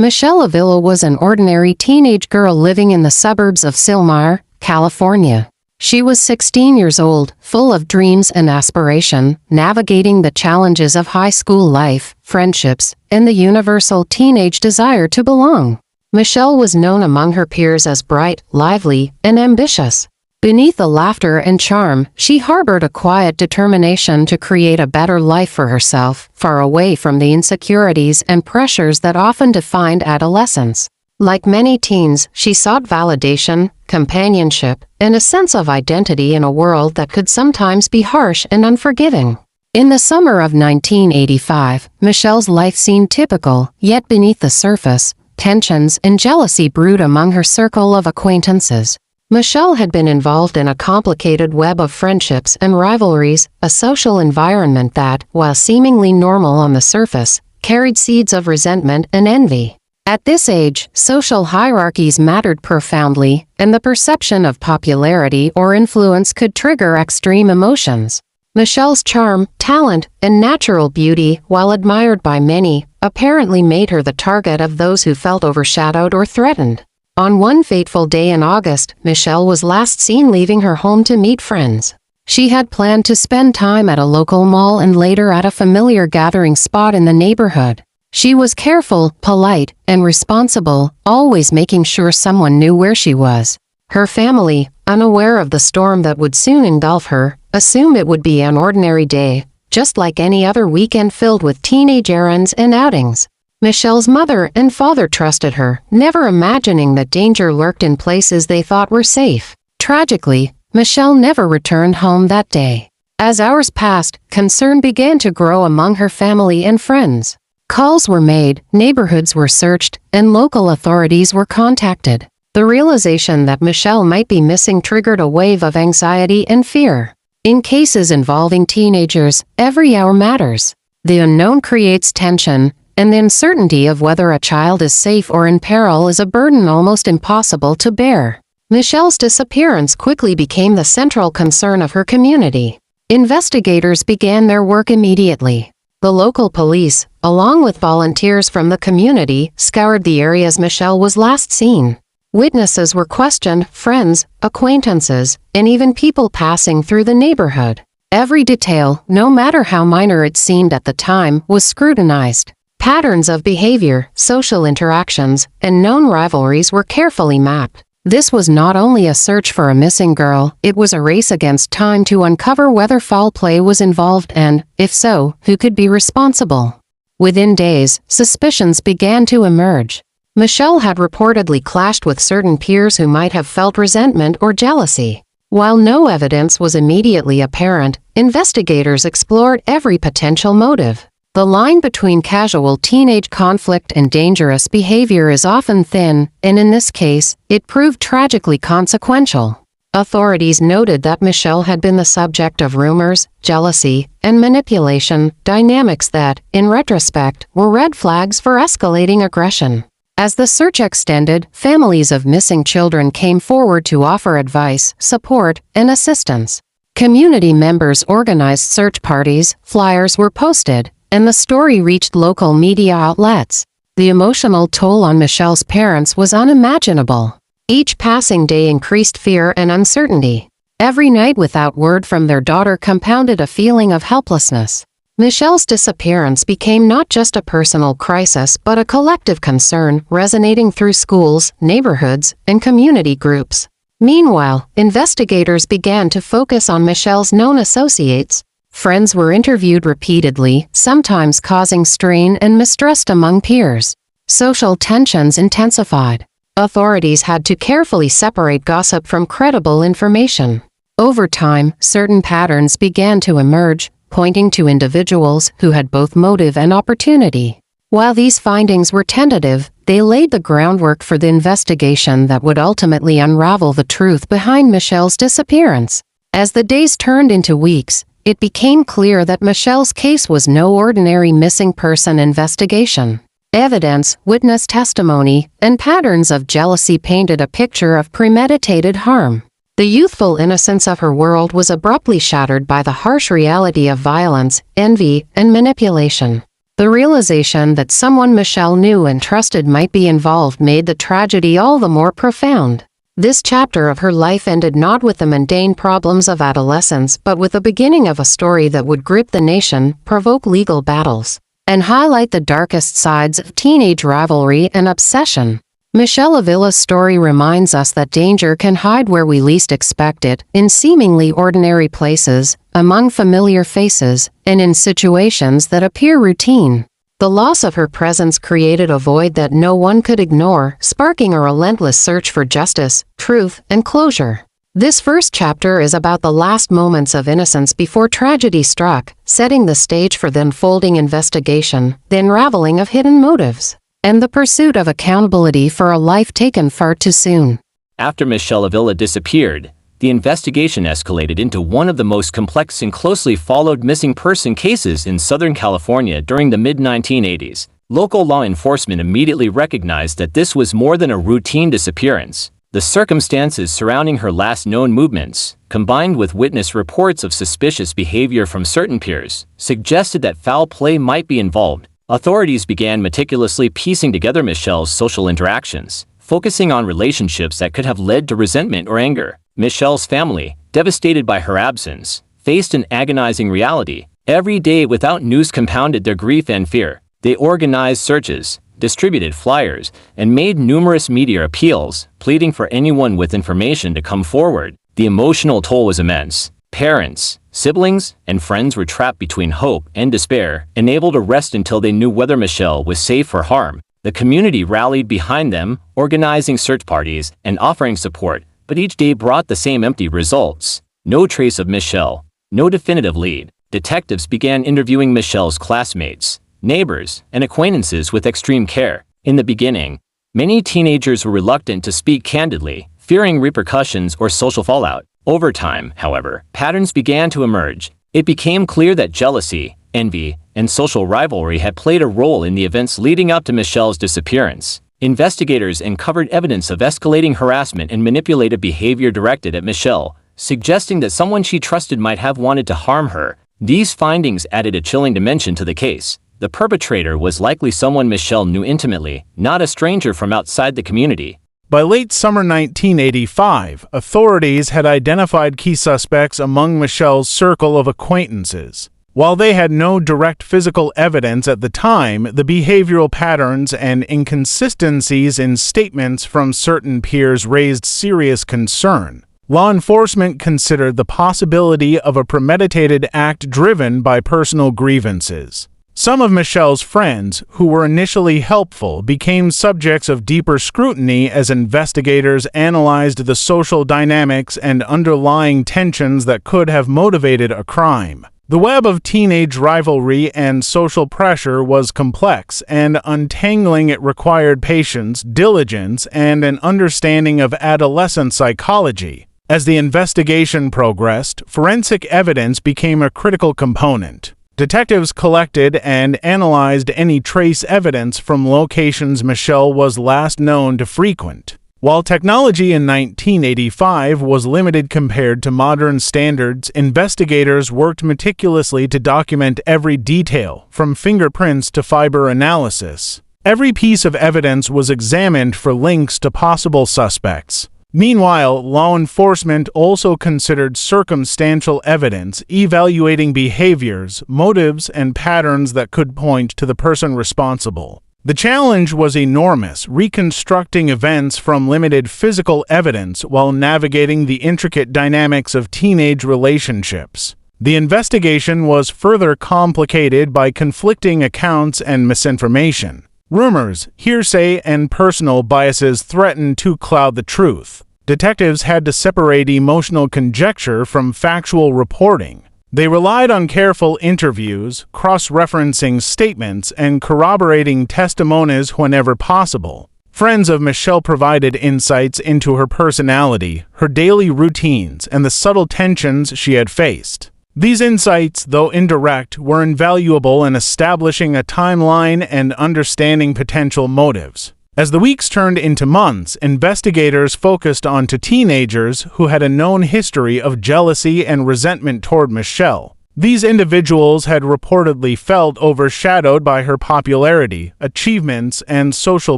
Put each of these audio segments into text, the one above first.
Michele Avila was an ordinary teenage girl living in the suburbs of Sylmar, California. She was 16 years old, full of dreams and aspiration, navigating the challenges of high school life, friendships, and the universal teenage desire to belong. Michele was known among her peers as bright, lively, and ambitious. Beneath the laughter and charm, she harbored a quiet determination to create a better life for herself, far away from the insecurities and pressures that often defined adolescence. Like many teens, she sought validation, companionship, and a sense of identity in a world that could sometimes be harsh and unforgiving. In the summer of 1985, Michele's life seemed typical, yet beneath the surface, tensions and jealousy brewed among her circle of acquaintances. Michele had been involved in a complicated web of friendships and rivalries, a social environment that, while seemingly normal on the surface, carried seeds of resentment and envy. At this age, social hierarchies mattered profoundly, and the perception of popularity or influence could trigger extreme emotions. Michele's charm, talent, and natural beauty, while admired by many, apparently made her the target of those who felt overshadowed or threatened. On one fateful day in August, Michele was last seen leaving her home to meet friends. She had planned to spend time at a local mall and later at a familiar gathering spot in the neighborhood. She was careful, polite, and responsible, always making sure someone knew where she was. Her family, unaware of the storm that would soon engulf her, assumed it would be an ordinary day, just like any other weekend filled with teenage errands and outings. Michele's mother and father trusted her, never imagining that danger lurked in places they thought were safe. Tragically, Michele never returned home that day. As hours passed, concern began to grow among her family and friends. Calls were made, neighborhoods were searched, and local authorities were contacted. The realization that Michele might be missing triggered a wave of anxiety and fear. In cases involving teenagers, every hour matters. The unknown creates tension, and the uncertainty of whether a child is safe or in peril is a burden almost impossible to bear. Michele's disappearance quickly became the central concern of her community. Investigators began their work immediately. The local police, along with volunteers from the community, scoured the areas Michele was last seen. Witnesses were questioned, friends, acquaintances, and even people passing through the neighborhood. Every detail, no matter how minor it seemed at the time, was scrutinized. Patterns of behavior, social interactions, and known rivalries were carefully mapped. This was not only a search for a missing girl, it was a race against time to uncover whether foul play was involved and, if so, who could be responsible. Within days, suspicions began to emerge. Michele had reportedly clashed with certain peers who might have felt resentment or jealousy. While no evidence was immediately apparent, investigators explored every potential motive. The line between casual teenage conflict and dangerous behavior is often thin, and in this case, it proved tragically consequential. Authorities noted that Michele had been the subject of rumors, jealousy, and manipulation, dynamics that, in retrospect, were red flags for escalating aggression. As the search extended, families of missing children came forward to offer advice, support, and assistance. Community members organized search parties, flyers were posted, and the story reached local media outlets. The emotional toll on Michele's parents was unimaginable. Each passing day increased fear and uncertainty. Every night without word from their daughter compounded a feeling of helplessness. Michele's disappearance became not just a personal crisis but a collective concern, resonating through schools, neighborhoods, and community groups. Meanwhile, investigators began to focus on Michele's known associates. Friends were interviewed repeatedly, sometimes causing strain and mistrust among peers. Social tensions intensified. Authorities had to carefully separate gossip from credible information. Over time, certain patterns began to emerge, pointing to individuals who had both motive and opportunity. While these findings were tentative, they laid the groundwork for the investigation that would ultimately unravel the truth behind Michele's disappearance. As the days turned into weeks, it became clear that Michele's case was no ordinary missing person investigation. Evidence, witness testimony, and patterns of jealousy painted a picture of premeditated harm. The youthful innocence of her world was abruptly shattered by the harsh reality of violence, envy, and manipulation. The realization that someone Michele knew and trusted might be involved made the tragedy all the more profound. This chapter of her life ended not with the mundane problems of adolescence but with the beginning of a story that would grip the nation, provoke legal battles, and highlight the darkest sides of teenage rivalry and obsession. Michele Avila's story reminds us that danger can hide where we least expect it, in seemingly ordinary places, among familiar faces, and in situations that appear routine. The loss of her presence created a void that no one could ignore, sparking a relentless search for justice, truth, and closure. This first chapter is about the last moments of innocence before tragedy struck, setting the stage for the unfolding investigation, the unraveling of hidden motives, and the pursuit of accountability for a life taken far too soon. After Michele Avila disappeared, the investigation escalated into one of the most complex and closely followed missing person cases in Southern California during the mid-1980s. Local law enforcement immediately recognized that this was more than a routine disappearance. The circumstances surrounding her last known movements, combined with witness reports of suspicious behavior from certain peers, suggested that foul play might be involved. Authorities began meticulously piecing together Michele's social interactions, focusing on relationships that could have led to resentment or anger. Michele's family, devastated by her absence, faced an agonizing reality. Every day without news compounded their grief and fear. They organized searches, distributed flyers, and made numerous media appeals, pleading for anyone with information to come forward. The emotional toll was immense. Parents, siblings, and friends were trapped between hope and despair, unable to rest until they knew whether Michele was safe or harm. The community rallied behind them, organizing search parties and offering support, but each day brought the same empty results. No trace of Michele, no definitive lead. Detectives began interviewing Michele's classmates, neighbors, and acquaintances with extreme care. In the beginning, many teenagers were reluctant to speak candidly, fearing repercussions or social fallout. Over time, however, patterns began to emerge. It became clear that jealousy, envy, and social rivalry had played a role in the events leading up to Michele's disappearance. Investigators uncovered evidence of escalating harassment and manipulative behavior directed at Michele, suggesting that someone she trusted might have wanted to harm her. These findings added a chilling dimension to the case. The perpetrator was likely someone Michele knew intimately, not a stranger from outside the community. By late summer 1985, authorities had identified key suspects among Michele's circle of acquaintances. While they had no direct physical evidence at the time, the behavioral patterns and inconsistencies in statements from certain peers raised serious concern. Law enforcement considered the possibility of a premeditated act driven by personal grievances. Some of Michele's friends, who were initially helpful, became subjects of deeper scrutiny as investigators analyzed the social dynamics and underlying tensions that could have motivated a crime. The web of teenage rivalry and social pressure was complex, and untangling it required patience, diligence, and an understanding of adolescent psychology. As the investigation progressed, forensic evidence became a critical component. Detectives collected and analyzed any trace evidence from locations Michele was last known to frequent. While technology in 1985 was limited compared to modern standards, investigators worked meticulously to document every detail, from fingerprints to fiber analysis. Every piece of evidence was examined for links to possible suspects. Meanwhile, law enforcement also considered circumstantial evidence, evaluating behaviors, motives, and patterns that could point to the person responsible. The challenge was enormous, reconstructing events from limited physical evidence while navigating the intricate dynamics of teenage relationships. The investigation was further complicated by conflicting accounts and misinformation. Rumors, hearsay, and personal biases threatened to cloud the truth. Detectives had to separate emotional conjecture from factual reporting. They relied on careful interviews, cross-referencing statements, and corroborating testimonies whenever possible. Friends of Michele provided insights into her personality, her daily routines, and the subtle tensions she had faced. These insights, though indirect, were invaluable in establishing a timeline and understanding potential motives. As the weeks turned into months, investigators focused on teenagers who had a known history of jealousy and resentment toward Michele. These individuals had reportedly felt overshadowed by her popularity, achievements, and social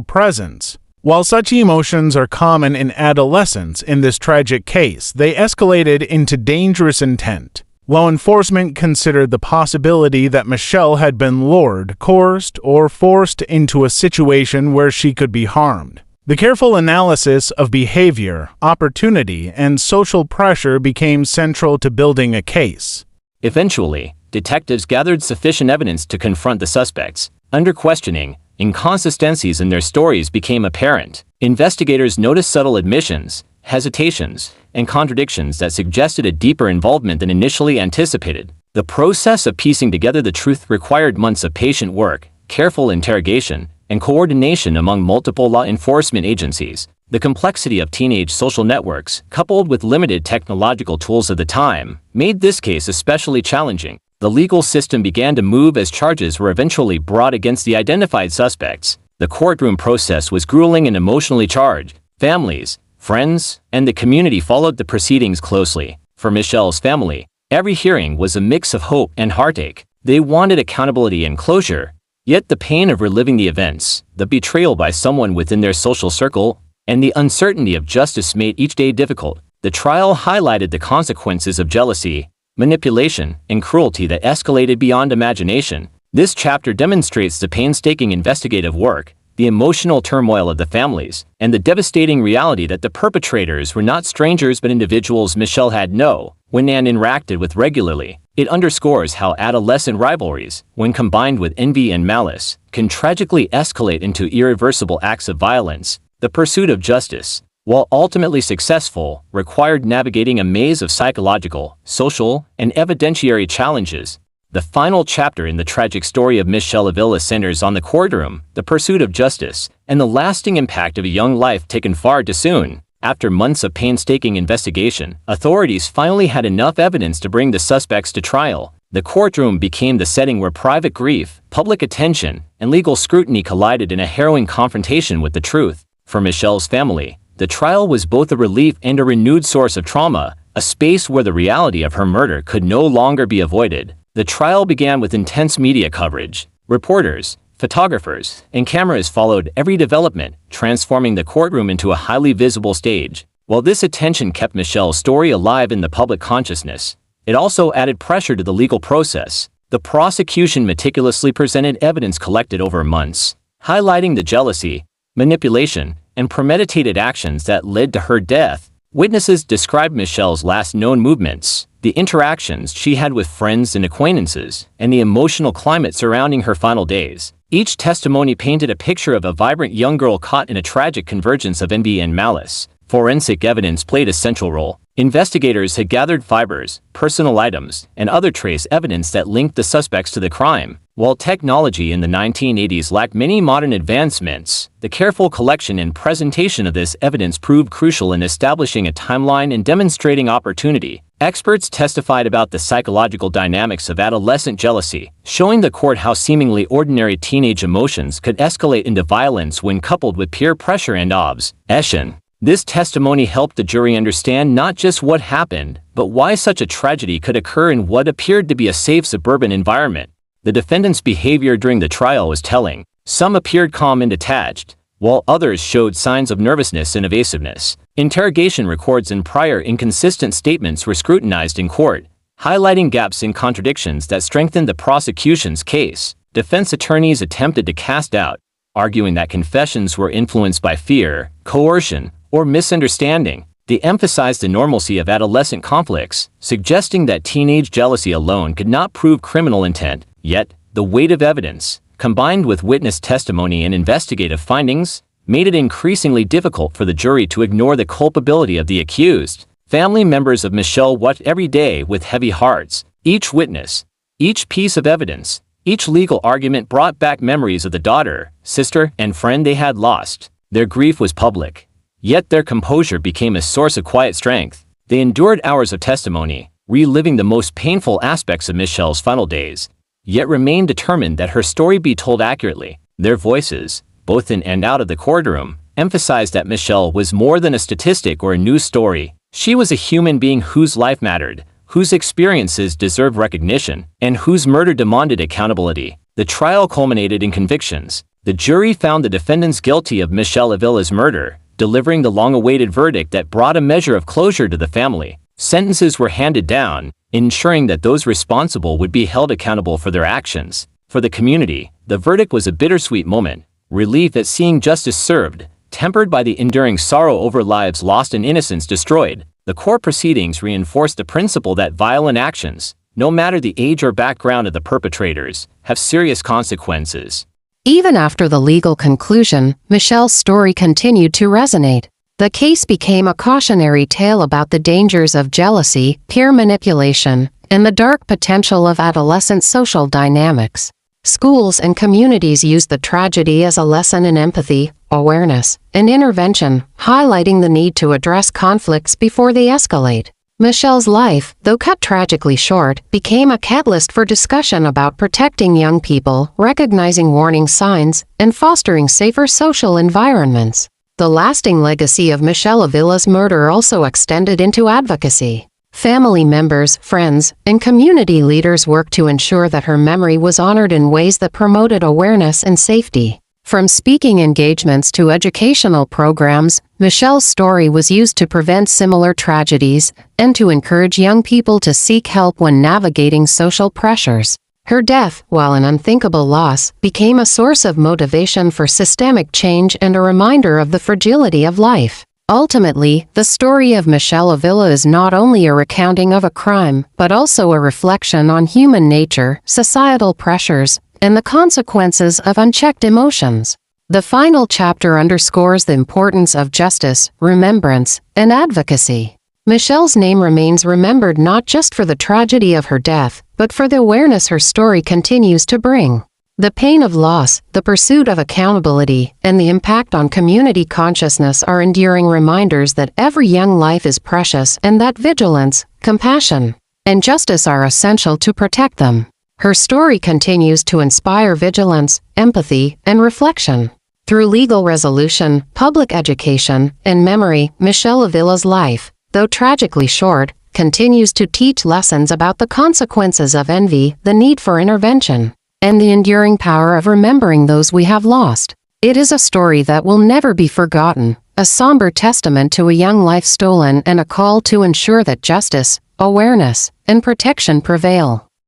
presence. While such emotions are common in adolescents in this tragic case, they escalated into dangerous intent. Law enforcement considered the possibility that Michele had been lured, coerced, or forced into a situation where she could be harmed. The careful analysis of behavior, opportunity, and social pressure became central to building a case. Eventually, detectives gathered sufficient evidence to confront the suspects. Under questioning, inconsistencies in their stories became apparent. Investigators noticed subtle admissions, hesitations, and contradictions that suggested a deeper involvement than initially anticipated. The process of piecing together the truth required months of patient work, careful interrogation, and coordination among multiple law enforcement agencies. The complexity of teenage social networks, coupled with limited technological tools of the time, made this case especially challenging. The legal system began to move as charges were eventually brought against the identified suspects. The courtroom process was grueling and emotionally charged. Families, friends, and the community followed the proceedings closely. For Michele's family, every hearing was a mix of hope and heartache. They wanted accountability and closure, yet the pain of reliving the events, the betrayal by someone within their social circle, and the uncertainty of justice made each day difficult. The trial highlighted the consequences of jealousy, manipulation, and cruelty that escalated beyond imagination. This chapter demonstrates the painstaking investigative work, the emotional turmoil of the families, and the devastating reality that the perpetrators were not strangers but individuals Michele had known and interacted with regularly. It underscores how adolescent rivalries, when combined with envy and malice, can tragically escalate into irreversible acts of violence. The pursuit of justice, while ultimately successful, required navigating a maze of psychological, social, and evidentiary challenges. The final chapter in the tragic story of Michele Avila centers on the courtroom, the pursuit of justice, and the lasting impact of a young life taken far too soon. After months of painstaking investigation, authorities finally had enough evidence to bring the suspects to trial. The courtroom became the setting where private grief, public attention, and legal scrutiny collided in a harrowing confrontation with the truth. For Michele's family, the trial was both a relief and a renewed source of trauma, a space where the reality of her murder could no longer be avoided. The trial began with intense media coverage. Reporters, photographers, and cameras followed every development, transforming the courtroom into a highly visible stage. While this attention kept Michele's story alive in the public consciousness, it also added pressure to the legal process. The prosecution meticulously presented evidence collected over months, highlighting the jealousy, manipulation, and premeditated actions that led to her death. Witnesses described Michele's last known movements, the interactions she had with friends and acquaintances, and the emotional climate surrounding her final days. Each testimony painted a picture of a vibrant young girl caught in a tragic convergence of envy and malice. Forensic evidence played a central role. Investigators had gathered fibers, personal items, and other trace evidence that linked the suspects to the crime. While technology in the 1980s lacked many modern advancements, the careful collection and presentation of this evidence proved crucial in establishing a timeline and demonstrating opportunity. Experts testified about the psychological dynamics of adolescent jealousy, showing the court how seemingly ordinary teenage emotions could escalate into violence when coupled with peer pressure and obsession. This testimony helped the jury understand not just what happened, but why such a tragedy could occur in what appeared to be a safe suburban environment. The defendant's behavior during the trial was telling. Some appeared calm and detached, while others showed signs of nervousness and evasiveness. Interrogation records and prior inconsistent statements were scrutinized in court, highlighting gaps and contradictions that strengthened the prosecution's case. Defense attorneys attempted to cast doubt, arguing that confessions were influenced by fear, coercion, or misunderstanding. They emphasized the normalcy of adolescent conflicts, suggesting that teenage jealousy alone could not prove criminal intent. Yet, the weight of evidence, combined with witness testimony and investigative findings, made it increasingly difficult for the jury to ignore the culpability of the accused. Family members of Michele watched every day with heavy hearts. Each witness, each piece of evidence, each legal argument brought back memories of the daughter, sister, and friend they had lost. Their grief was public, yet their composure became a source of quiet strength. They endured hours of testimony, reliving the most painful aspects of Michele's final days, yet remained determined that her story be told accurately. Their voices, both in and out of the courtroom, emphasized that Michele was more than a statistic or a news story. She was a human being whose life mattered, whose experiences deserve recognition, and whose murder demanded accountability. The trial culminated in convictions. The jury found the defendants guilty of Michele Avila's murder, delivering the long-awaited verdict that brought a measure of closure to the family. Sentences were handed down, ensuring that those responsible would be held accountable for their actions. For the community, the verdict was a bittersweet moment, relief at seeing justice served, tempered by the enduring sorrow over lives lost and innocence destroyed. The court proceedings reinforced the principle that violent actions, no matter the age or background of the perpetrators, have serious consequences. Even after the legal conclusion, Michelle's story continued to resonate. The case became a cautionary tale about the dangers of jealousy, peer manipulation, and the dark potential of adolescent social dynamics. Schools and communities used the tragedy as a lesson in empathy, awareness, and intervention, highlighting the need to address conflicts before they escalate. Michelle's life, though cut tragically short, became a catalyst for discussion about protecting young people, recognizing warning signs, and fostering safer social environments. The lasting legacy of Michele Avila's murder also extended into advocacy. Family members, friends, and community leaders worked to ensure that her memory was honored in ways that promoted awareness and safety. From speaking engagements to educational programs, Michelle's story was used to prevent similar tragedies and to encourage young people to seek help when navigating social pressures. Her death, while an unthinkable loss, became a source of motivation for systemic change and a reminder of the fragility of life. Ultimately, the story of Michele Avila is not only a recounting of a crime, but also a reflection on human nature, societal pressures, and the consequences of unchecked emotions. The final chapter underscores the importance of justice, remembrance, and advocacy. Michelle's name remains remembered not just for the tragedy of her death, but for the awareness her story continues to bring. The pain of loss, the pursuit of accountability, and the impact on community consciousness are enduring reminders that every young life is precious and that vigilance, compassion, and justice are essential to protect them. Her story continues to inspire vigilance, empathy, and reflection. Through legal resolution, public education, and memory, Michele Avila's life, though tragically short, continues to teach lessons about the consequences of envy, the need for intervention, and the enduring power of remembering those we have lost. It is a story that will never be forgotten, a somber testament to a young life stolen and a call to ensure that justice, awareness, and protection prevail.